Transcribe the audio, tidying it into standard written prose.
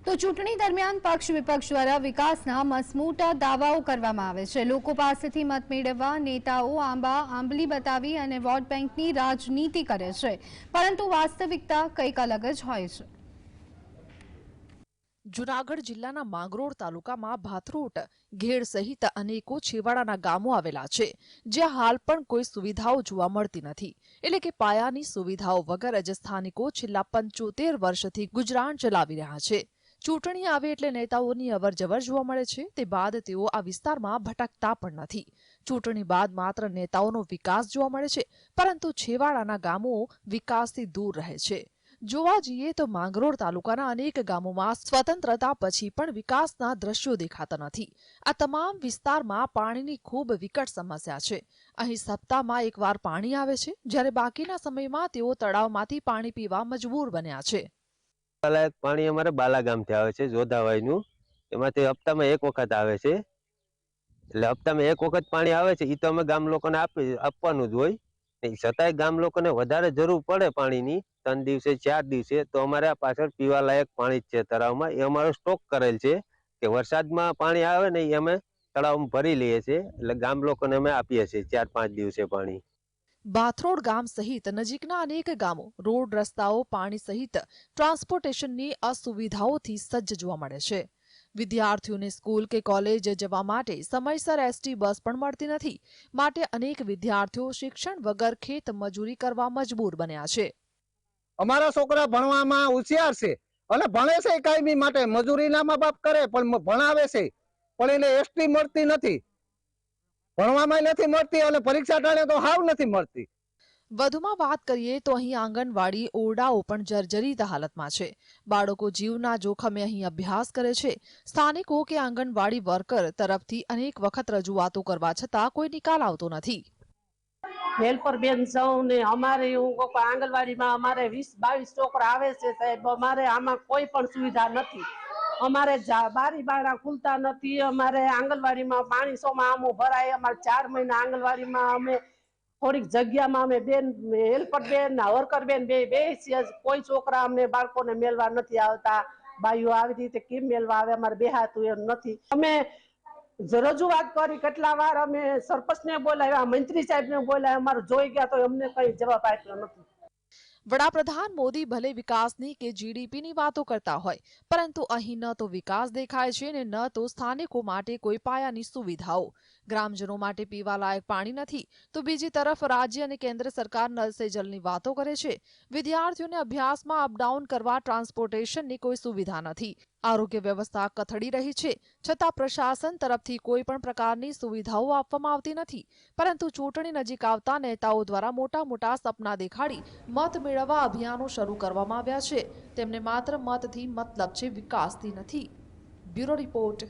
તો ચૂંટણી દરમિયાન પક્ષ વિપક્ષ દ્વારા વિકાસના મસમોટા દાવાઓ કરવામાં આવે છે। લોકો પાસેથી મત મેળવવા નેતાઓ આંબલી બતાવી અને વોટ બેંકની રાજનીતિ કરે છે, પરંતુ વાસ્તવિકતા કંઈક અલગ જ હોય છે। જૂનાગઢ જિલ્લાના માંગરોળ તાલુકામાં ભાથરોટ, ઘેડ સહિત અનેકો છેવાડાના ગામો આવેલા છે, જ્યાં હાલ પણ કોઈ સુવિધાઓ જોવા મળતી નથી। એટલે કે પાયાની સુવિધાઓ વગર જ સ્થાનિકો છેલ્લા 75 વર્ષથી ગુજરાન ચલાવી રહ્યા છે। ચૂંટણી આવે એટલે નેતાઓની અવરજવર જોવા મળે છે, તે બાદ તેઓ આ વિસ્તારમાં ભટકતા પણ નથી। ચૂંટણી બાદ માત્ર નેતાઓનો વિકાસ જોવા મળે છે, પરંતુ છેવાડાના ગામો વિકાસથી દૂર રહે છે। જોવા જઈએ તો માંગરોળ તાલુકાના અનેક ગામોમાં સ્વતંત્રતા પછી પણ વિકાસના દ્રશ્યો દેખાતા નથી। આ તમામ વિસ્તારમાં પાણીની ખૂબ વિકટ સમસ્યા છે। અહીં સપ્તાહમાં એકવાર પાણી આવે છે, જ્યારે બાકીના સમયમાં તેઓ તળાવમાંથી પાણી પીવા મજબૂર બન્યા છે। પાણી અમારે બાલાગામથી આવે છે, જોધાવાઈનું। એમાંથી હપ્તામાં એક વખત આવે છે, એટલે હપ્તામાં એક વખત પાણી આવે છે, એ તો અમે ગામ લોકોને આપવાનું જ હોય। છતાંય ગામ લોકોને વધારે જરૂર પડે પાણીની, 3 દિવસે 4 દિવસે, તો અમારે આ પાછળ પીવાલાયક પાણી જ છે તળાવમાં। એ અમારો સ્ટોક કરેલ છે કે વરસાદમાં પાણી આવે ને એ અમે તળાવમાં ભરી લઈએ છીએ, એટલે ગામ લોકોને અમે આપીએ છીએ 4-5 દિવસે પાણી। ભાથરોડ ગામ સહિત નજીકના અનેક ગામો રોડ, રસ્તાઓ, પાણી સહિત ટ્રાન્સપોર્ટેશનની અસુવિધાઓથી સજ્જ જોવા મળે છે। વિદ્યાર્થીઓને સ્કૂલ કે કોલેજ જવા માટે સમયસર એસટી બસ પણ મળતી નથી, માટે અનેક વિદ્યાર્થીઓ શિક્ષણ વગર ખેત મજૂરી કરવા મજબૂર બન્યા છે। અમારા છોકરા ભણવામાં હોશિયાર છે અને ભણે છે કાયમી માટે, મજૂરીના મા બાપ કરે પણ ભણાવે છે, પણ એને એસટી મળતી નથી, ભણવામાં નથી મળતી અને પરીક્ષા ટાણે તો હાવ નથી મળતી। વધુમાં વાત કરીએ તો અહીં આંગણવાડી ઓરડાઓ પણ જર્જરિત હાલતમાં છે। બાળકો જીવના જોખમે અહીં અભ્યાસ કરે છે। સ્થાનિકો કે આંગણવાડી વર્કર તરફથી અનેક વખત રજૂઆતો કરવા છતાં કોઈ નિકાલ આવતો નથી। હેલ્પર બેન સૌને અમારે આંગણવાડીમાં અમારે 20-22 છોકરા આવે છે સાહેબ, અમારે આમાં કોઈ પણ સુવિધા નથી। અમારે બારી બારણા ખુલતા નથી, અમારે આંગણવાડીમાં પાણી સોમાં આમો ભરાય, અમારે 4 મહિના આંગણવાડીમાં અમે થોડીક જગ્યામાં અમે બેન હેલ્પર બેન વર્કર બેન બે કોઈ છોકરા અમને બાળકોને મેળવા નથી આવતા। બાઈઓ આવી રીતે કેમ મેળવા આવે, અમારે બેહાતું એમ નથી। અમે રજૂઆત કરી કેટલા વાર, અમે સરપંચને બોલાવ્યા, મંત્રી સાહેબને બોલાવ્યા, અમારે જોઈ ગયા તો અમને કઈ જવાબ આપ્યો નથી। વડાપ્રધાન મોદી ભલે વિકાસની કે જીડીપીની વાતો કરતા હોય, પરંતુ અહીં ન તો વિકાસ દેખાય છે ને ન તો સ્થાનિકો માટે કોઈ પાયાની સુવિધાઓ। ગ્રામજનો માટે પીવાલાયક પાણી નથી, તો બીજી તરફ રાજ્ય અને કેન્દ્ર સરકાર નલ સે જલની વાતો કરે છે। વિદ્યાર્થીઓને અભ્યાસમાં અપડાઉન કરવા ટ્રાન્સપોર્ટેશનની કોઈ સુવિધા નથી। આરોગ્ય વ્યવસ્થા કથળી રહી છે, છતાં પ્રશાસન તરફથી કોઈ પણ પ્રકારની સુવિધાઓ આપવામાં આવતી નથી, પરંતુ ચૂંટણી નજીક આવતા નેતાઓ દ્વારા મોટા મોટા સપના દેખાડી મત મેળવવા અભિયાનો શરૂ કરવામાં આવ્યા છે। તેમને માત્ર મતથી મતલબ છે, વિકાસથી નથી। Bureau report.